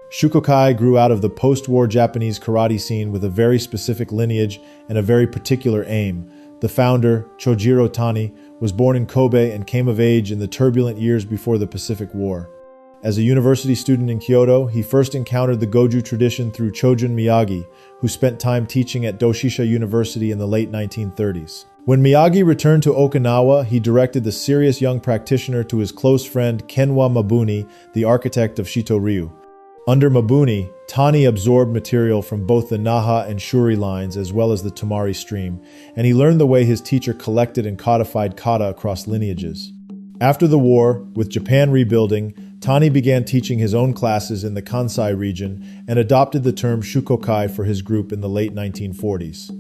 Shukokai grew out of the post-war Japanese karate scene with a very specific lineage and a very particular aim. The founder, Chojiro Tani, was born in Kobe and came of age in the turbulent years before the Pacific War. As a university student in Kyoto, he first encountered the Goju tradition through Chojun Miyagi, who spent time teaching at Doshisha University in the late 1930s. When Miyagi returned to Okinawa, he directed the serious young practitioner to his close friend Kenwa Mabuni, the architect of Shito-ryu. Under Mabuni, Tani absorbed material from both the Naha and Shuri lines as well as the Tomari stream, and he learned the way his teacher collected and codified kata across lineages. After the war, with Japan rebuilding, Tani began teaching his own classes in the Kansai region and adopted the term Shūkōkai for his group in the late 1940s.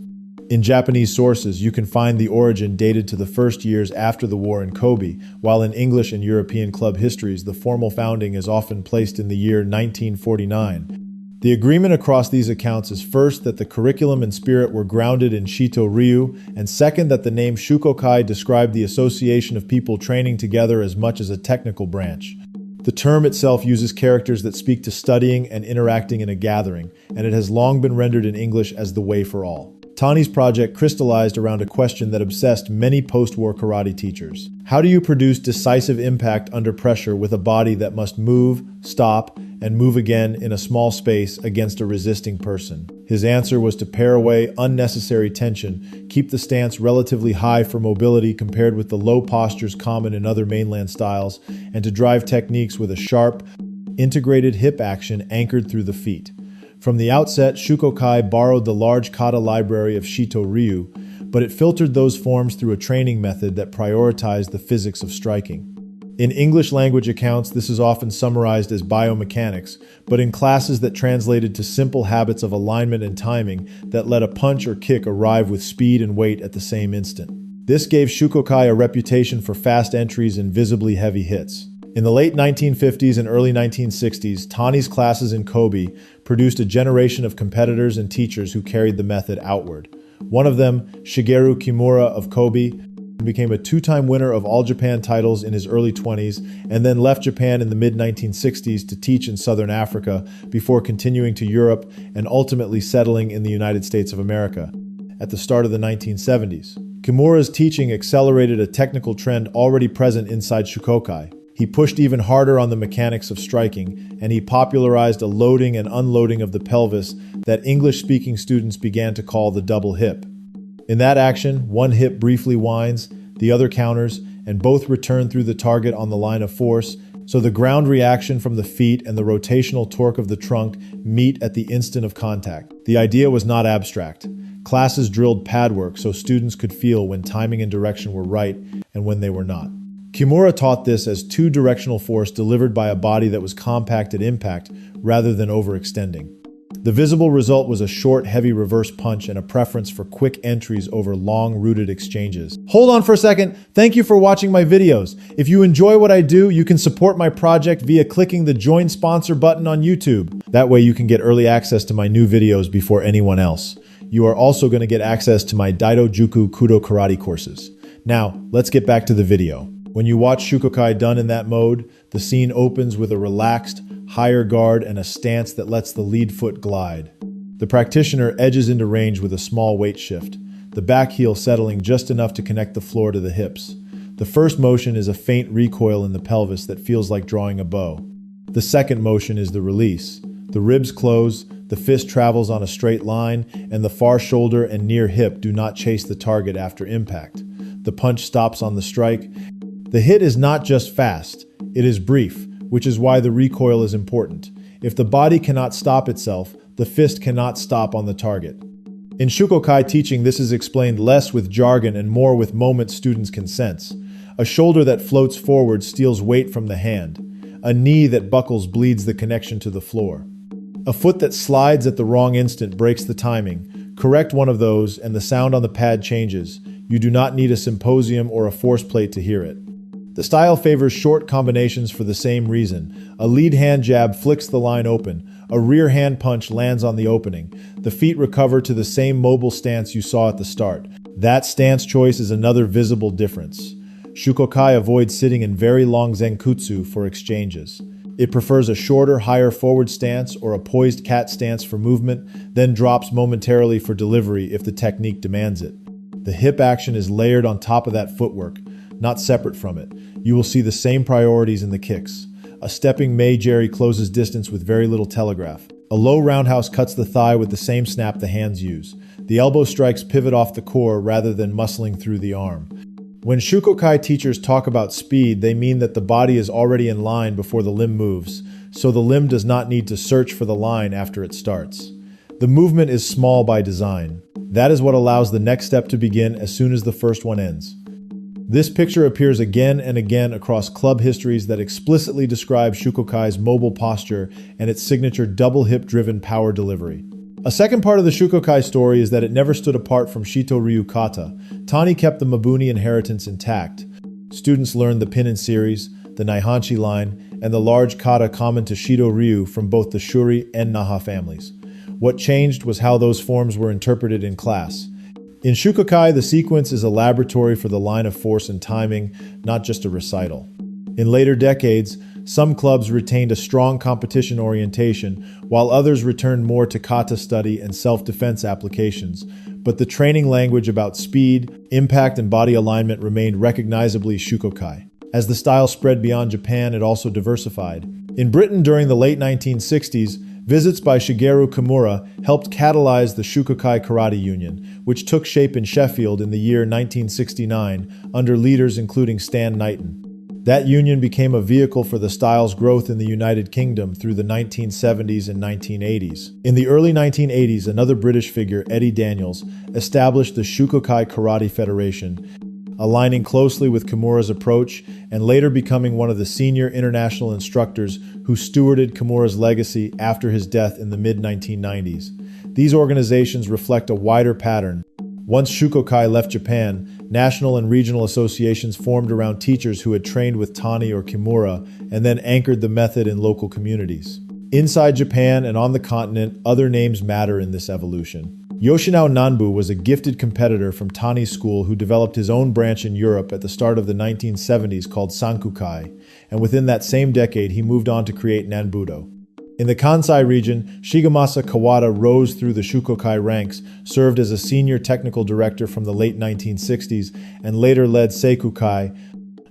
In Japanese sources, you can find the origin dated to the first years after the war in Kobe, while in English and European club histories, the formal founding is often placed in the year 1949. The agreement across these accounts is first that the curriculum and spirit were grounded in Shito-ryu, and second that the name Shūkōkai described the association of people training together as much as a technical branch. The term itself uses characters that speak to studying and interacting in a gathering, and it has long been rendered in English as the way for all. Tani's project crystallized around a question that obsessed many post-war karate teachers. How do you produce decisive impact under pressure with a body that must move, stop, and move again in a small space against a resisting person? His answer was to pare away unnecessary tension, keep the stance relatively high for mobility compared with the low postures common in other mainland styles, and to drive techniques with a sharp, integrated hip action anchored through the feet. From the outset, Shūkōkai borrowed the large kata library of Shito-ryu, but it filtered those forms through a training method that prioritized the physics of striking. In English language accounts, this is often summarized as biomechanics, but in classes that translated to simple habits of alignment and timing that let a punch or kick arrive with speed and weight at the same instant. This gave Shūkōkai a reputation for fast entries and visibly heavy hits. In the late 1950s and early 1960s, Tani's classes in Kobe produced a generation of competitors and teachers who carried the method outward. One of them, Shigeru Kimura of Kobe, became a two-time winner of All Japan titles in his early 20s and then left Japan in the mid-1960s to teach in Southern Africa before continuing to Europe and ultimately settling in the United States of America. At the start of the 1970s, Kimura's teaching accelerated a technical trend already present inside Shūkōkai. He pushed even harder on the mechanics of striking, and he popularized a loading and unloading of the pelvis that English-speaking students began to call the double hip. In that action, one hip briefly winds, the other counters, and both return through the target on the line of force, so the ground reaction from the feet and the rotational torque of the trunk meet at the instant of contact. The idea was not abstract. Classes drilled pad work so students could feel when timing and direction were right and when they were not. Kimura taught this as two-directional force delivered by a body that was compact at impact rather than overextending. The visible result was a short, heavy reverse punch and a preference for quick entries over long-rooted exchanges. Hold on for a second. Thank you for watching my videos. If you enjoy what I do, you can support my project via clicking the Join Sponsor button on YouTube. That way you can get early access to my new videos before anyone else. You are also going to get access to my Daido Juku Kudo Karate courses. Now, let's get back to the video. When you watch Shūkōkai done in that mode, the scene opens with a relaxed, higher guard and a stance that lets the lead foot glide. The practitioner edges into range with a small weight shift, the back heel settling just enough to connect the floor to the hips. The first motion is a faint recoil in the pelvis that feels like drawing a bow. The second motion is the release. The ribs close, the fist travels on a straight line, and the far shoulder and near hip do not chase the target after impact. The punch stops on the strike. The hit is not just fast, it is brief, which is why the recoil is important. If the body cannot stop itself, the fist cannot stop on the target. In Shūkōkai teaching, this is explained less with jargon and more with moments students can sense. A shoulder that floats forward steals weight from the hand. A knee that buckles bleeds the connection to the floor. A foot that slides at the wrong instant breaks the timing. Correct one of those and the sound on the pad changes. You do not need a symposium or a force plate to hear it. The style favors short combinations for the same reason. A lead hand jab flicks the line open. A rear hand punch lands on the opening. The feet recover to the same mobile stance you saw at the start. That stance choice is another visible difference. Shūkōkai avoids sitting in very long zenkutsu for exchanges. It prefers a shorter, higher forward stance or a poised cat stance for movement, then drops momentarily for delivery if the technique demands it. The hip action is layered on top of that footwork, not separate from it. You will see the same priorities in the kicks. A stepping Mei-jeri closes distance with very little telegraph. A low roundhouse cuts the thigh with the same snap the hands use. The elbow strikes pivot off the core rather than muscling through the arm. When Shukokai teachers talk about speed, they mean that the body is already in line before the limb moves, so the limb does not need to search for the line after it starts. The movement is small by design. That is what allows the next step to begin as soon as the first one ends. This picture appears again and again across club histories that explicitly describe Shukokai's mobile posture and its signature double hip-driven power delivery. A second part of the Shukokai story is that it never stood apart from Shito-ryu kata. Tani kept the Mabuni inheritance intact. Students learned the Pinin series, the Naihanchi line, and the large kata common to Shito-ryu from both the Shuri and Naha families. What changed was how those forms were interpreted in class. In Shukokai, the sequence is a laboratory for the line of force and timing, not just a recital. In later decades, some clubs retained a strong competition orientation, while others returned more to kata study and self-defense applications. But the training language about speed, impact, and body alignment remained recognizably Shukokai. As the style spread beyond Japan, it also diversified. In Britain during the late 1960s, visits by Shigeru Kimura helped catalyze the Shūkōkai Karate Union, which took shape in Sheffield in the year 1969 under leaders including Stan Knighton. That union became a vehicle for the style's growth in the United Kingdom through the 1970s and 1980s. In the early 1980s, another British figure, Eddie Daniels, established the Shūkōkai Karate Federation, aligning closely with Kimura's approach and later becoming one of the senior international instructors who stewarded Kimura's legacy after his death in the mid-1990s. These organizations reflect a wider pattern. Once Shūkōkai left Japan, national and regional associations formed around teachers who had trained with Tani or Kimura and then anchored the method in local communities. Inside Japan and on the continent, other names matter in this evolution. Yoshinao Nanbu was a gifted competitor from Tani's school who developed his own branch in Europe at the start of the 1970s called Sankukai, and within that same decade he moved on to create Nanbudo. In the Kansai region, Shigemasa Kawada rose through the Shūkōkai ranks, served as a senior technical director from the late 1960s, and later led Seikukai,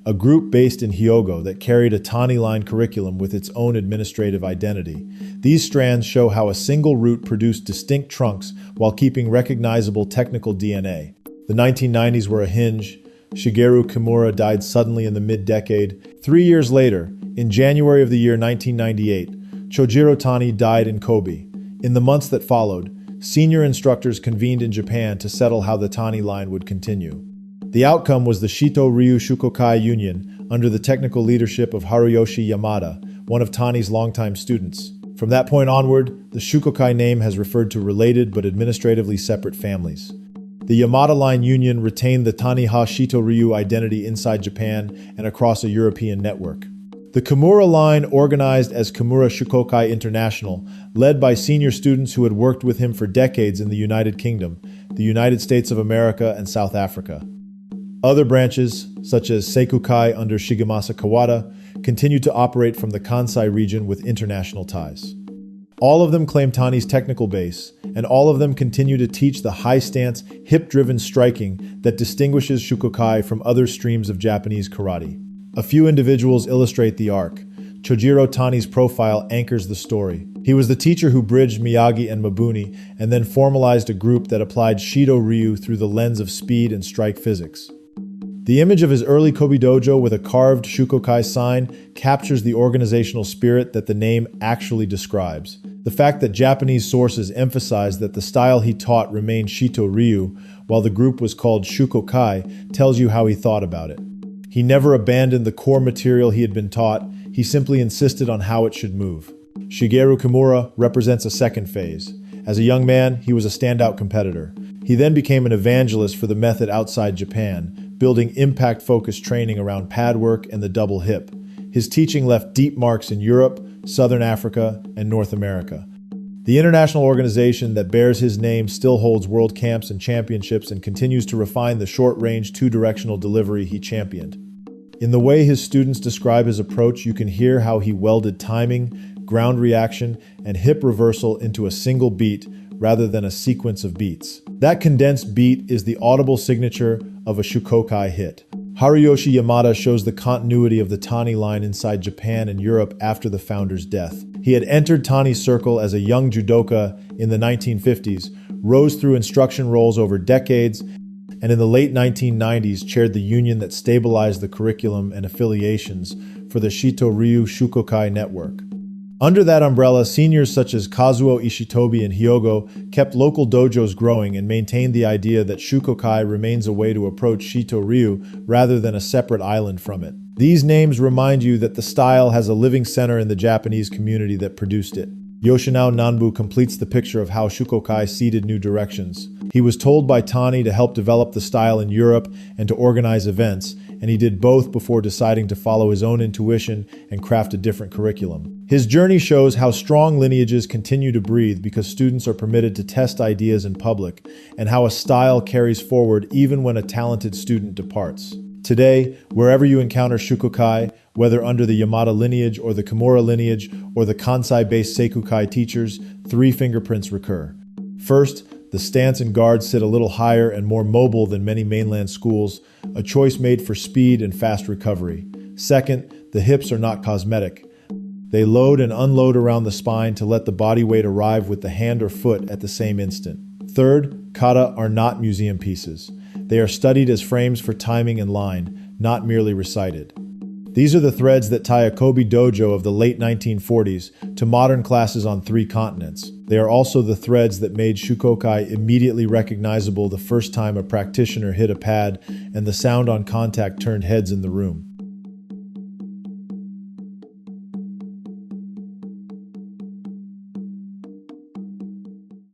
a group based in Hyogo that carried a Tani-line curriculum with its own administrative identity. These strands show how a single route produced distinct trunks while keeping recognizable technical DNA. The 1990s were a hinge. Shigeru Kimura died suddenly in the mid-decade. 3 years later, in January of the year 1998, Chojiro Tani died in Kobe. In the months that followed, senior instructors convened in Japan to settle how the Tani line would continue. The outcome was the Shito-ryu Shūkōkai Union under the technical leadership of Haruyoshi Yamada, one of Tani's longtime students. From that point onward, the Shūkōkai name has referred to related but administratively separate families. The Yamada line union retained the Tani-ha Shito-ryu identity inside Japan and across a European network. The Kimura line, organized as Kimura Shūkōkai International, led by senior students who had worked with him for decades in the United Kingdom, the United States of America, and South Africa. Other branches, such as Seikukai under Shigemasa Kawada, continued to operate from the Kansai region with international ties. All of them claim Tani's technical base, and all of them continue to teach the high-stance, hip-driven striking that distinguishes Shūkōkai from other streams of Japanese karate. A few individuals illustrate the arc. Chojiro Tani's profile anchors the story. He was the teacher who bridged Miyagi and Mabuni and then formalized a group that applied Shito-ryu through the lens of speed and strike physics. The image of his early Kobe dojo with a carved Shūkōkai sign captures the organizational spirit that the name actually describes. The fact that Japanese sources emphasize that the style he taught remained Shito-ryu, while the group was called Shūkōkai, tells you how he thought about it. He never abandoned the core material he had been taught, he simply insisted on how it should move. Shigeru Kimura represents a second phase. As a young man, he was a standout competitor. He then became an evangelist for the method outside Japan, building impact-focused training around pad work and the double hip. His teaching left deep marks in Europe, Southern Africa, and North America. The international organization that bears his name still holds world camps and championships and continues to refine the short-range, two-directional delivery he championed. In the way his students describe his approach, you can hear how he welded timing, ground reaction, and hip reversal into a single beat rather than a sequence of beats. That condensed beat is the audible signature of a Shūkōkai hit. Haruyoshi Yamada shows the continuity of the Tani line inside Japan and Europe after the founder's death. He had entered Tani's circle as a young judoka in the 1950s, rose through instruction roles over decades, and in the late 1990s chaired the union that stabilized the curriculum and affiliations for the Shito-ryu Shukokai network. Under that umbrella, seniors such as Kazuo Ishitobi and Hyogo kept local dojos growing and maintained the idea that Shukokai remains a way to approach Shito-ryu rather than a separate island from it. These names remind you that the style has a living center in the Japanese community that produced it. Yoshinao Nanbu completes the picture of how Shukokai seeded new directions. He was told by Tani to help develop the style in Europe and to organize events, and he did both before deciding to follow his own intuition and craft a different curriculum. His journey shows how strong lineages continue to breathe because students are permitted to test ideas in public, and how a style carries forward even when a talented student departs. Today, wherever you encounter Shukokai, whether under the Yamada lineage or the Kimura lineage or the Kansai-based Sekukai teachers, three fingerprints recur. First, the stance and guard sit a little higher and more mobile than many mainland schools, a choice made for speed and fast recovery. Second, the hips are not cosmetic. They load and unload around the spine to let the body weight arrive with the hand or foot at the same instant. Third, kata are not museum pieces. They are studied as frames for timing and line, not merely recited. These are the threads that tie a Kobe dojo of the late 1940s to modern classes on 3 continents. They are also the threads that made Shukokai immediately recognizable the first time a practitioner hit a pad and the sound on contact turned heads in the room.